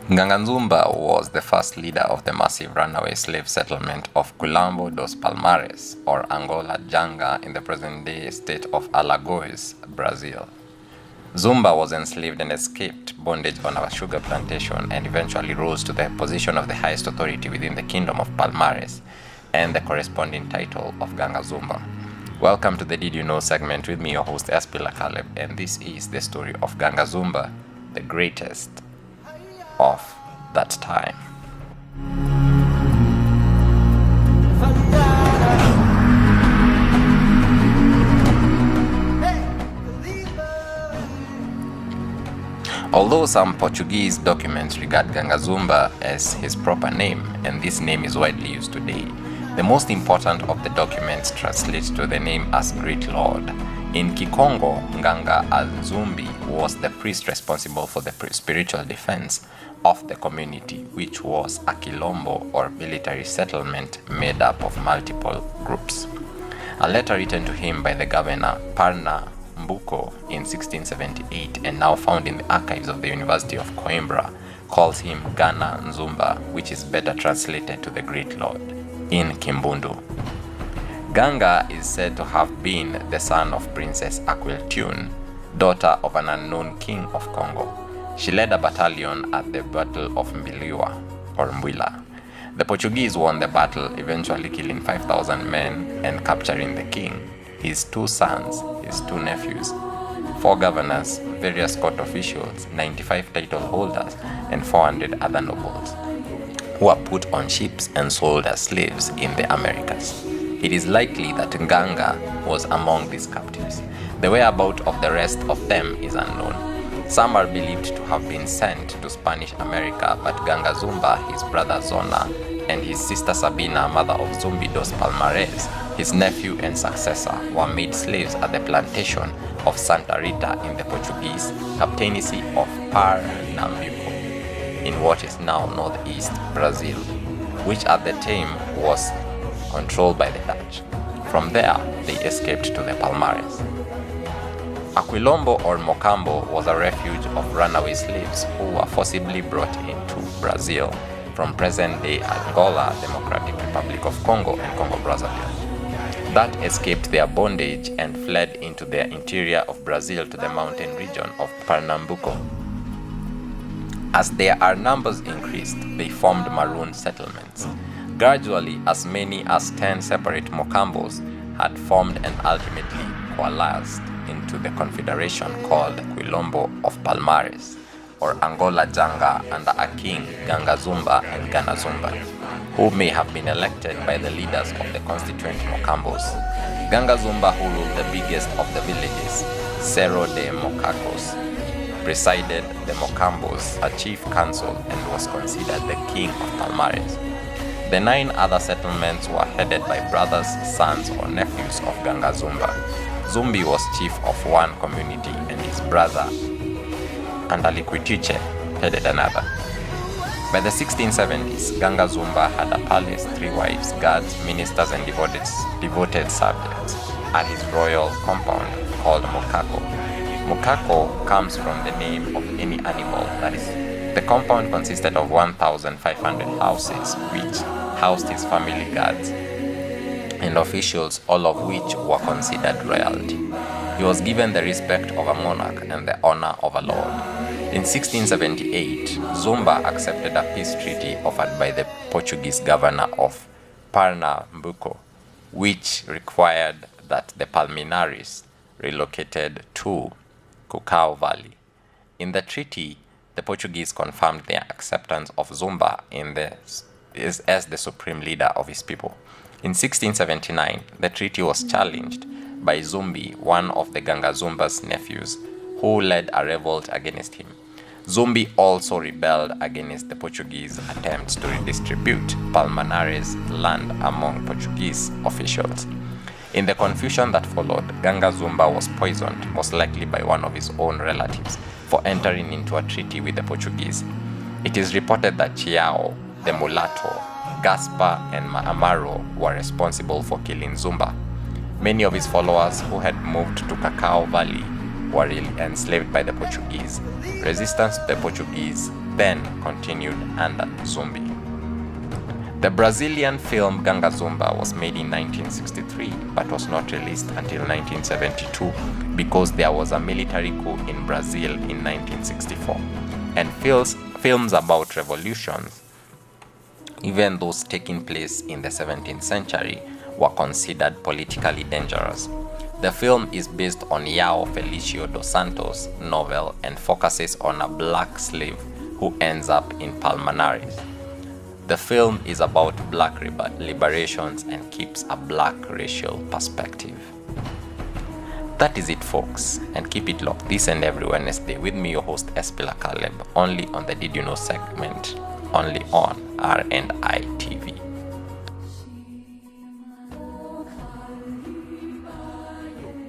Nzumba was the first leader of the massive runaway slave settlement of Quilombo dos Palmares, or Angola Janga, in the present-day state of Alagoas, Brazil. Zumba was enslaved and escaped bondage on a sugar plantation and eventually rose to the position of the highest authority within the kingdom of Palmares and the corresponding title of Ganga Zumba. Welcome to the Did You Know segment with me, your host Espila Caleb, and this is the story of Ganga Zumba, the greatest of that time. Although some Portuguese documents regard Ganga Zumba as his proper name, and this name is widely used today, the most important of the documents translates to the name as Great Lord. In Kikongo, Ganga Nzumbi was the priest responsible for the spiritual defense of the community, which was a quilombo or military settlement made up of multiple groups. A letter written to him by the governor Parna Mbuko in 1678 and now found in the archives of the University of Coimbra calls him Gana Nzumba, which is better translated to the Great Lord in Kimbundu. Ganga is said to have been the son of Princess Aquiltune, daughter of an unknown king of Congo. She led a battalion at the Battle of Mbwila. The Portuguese won the battle, eventually killing 5,000 men and capturing the king, his two sons, his two nephews, 4 governors, various court officials, 95 title holders, and 400 other nobles, who were put on ships and sold as slaves in the Americas. It is likely that Ganga was among these captives. The whereabouts of the rest of them is unknown. Some are believed to have been sent to Spanish America, but Ganga Zumba, his brother Zona, and his sister Sabina, mother of Zumbi dos Palmares, his nephew and successor, were made slaves at the plantation of Santa Rita in the Portuguese captaincy of Pernambuco, in what is now northeast Brazil, which at the time was controlled by the Dutch. From there, they escaped to the Palmares. Aquilombo or Mocambo was a refuge of runaway slaves who were forcibly brought into Brazil from present-day Angola, Democratic Republic of Congo, and Congo-Brazzaville, that escaped their bondage and fled into the interior of Brazil to the mountain region of Pernambuco. As their numbers increased, they formed maroon settlements. Gradually, as many as 10 separate Mocambos had formed and ultimately coalesced into the confederation called Quilombo of Palmares, or Angola Janga, under a king, Ganga Zumba and Gana Zumba, who may have been elected by the leaders of the constituent Mocambos. Ganga Zumba, who ruled the biggest of the villages, Cerro de Mocacos, presided the Mocambos, a chief council, and was considered the king of Palmares. The 9 other settlements were headed by brothers, sons, or nephews of Ganga Zumba. Zumbi was chief of one community and his brother Andaliquitiche headed another. By the 1670s, Ganga Zumba had a palace, 3 wives, guards, ministers, and devoted subjects at his royal compound called Mokako. Mokako comes from the name of any animal that is. The compound consisted of 1,500 houses, which housed his family guards and officials, all of which were considered royalty. He was given the respect of a monarch and the honor of a lord. In 1678, Zumba accepted a peace treaty offered by the Portuguese governor of Pernambuco, which required that the Palminares relocated to Cucao Valley. In the treaty, the Portuguese confirmed their acceptance of Zumba as the supreme leader of his people. In 1679, the treaty was challenged by Zumbi, one of the Ganga Zumba's nephews, who led a revolt against him. Zumbi also rebelled against the Portuguese attempts to redistribute Palmares' land among Portuguese officials. In the confusion that followed, Ganga Zumba was poisoned, most likely by one of his own relatives, for entering into a treaty with the Portuguese. It is reported that Chiao, the mulatto, Gaspar, and Amaro were responsible for killing Zumba. Many of his followers who had moved to Cacao Valley were enslaved by the Portuguese. Resistance to the Portuguese then continued under Zumbi. The Brazilian film Ganga Zumba was made in 1963 but was not released until 1972 because there was a military coup in Brazil in 1964. And films about revolutions, even those taking place in the 17th century, were considered politically dangerous. The film is based on João Felício dos Santos' novel and focuses on a black slave who ends up in Palmares. The film is about black liberations and keeps a black racial perspective. That is it, folks, and keep it locked this and every Wednesday with me, your host Espila Caleb, only on the Did You Know segment, only on R&I TV.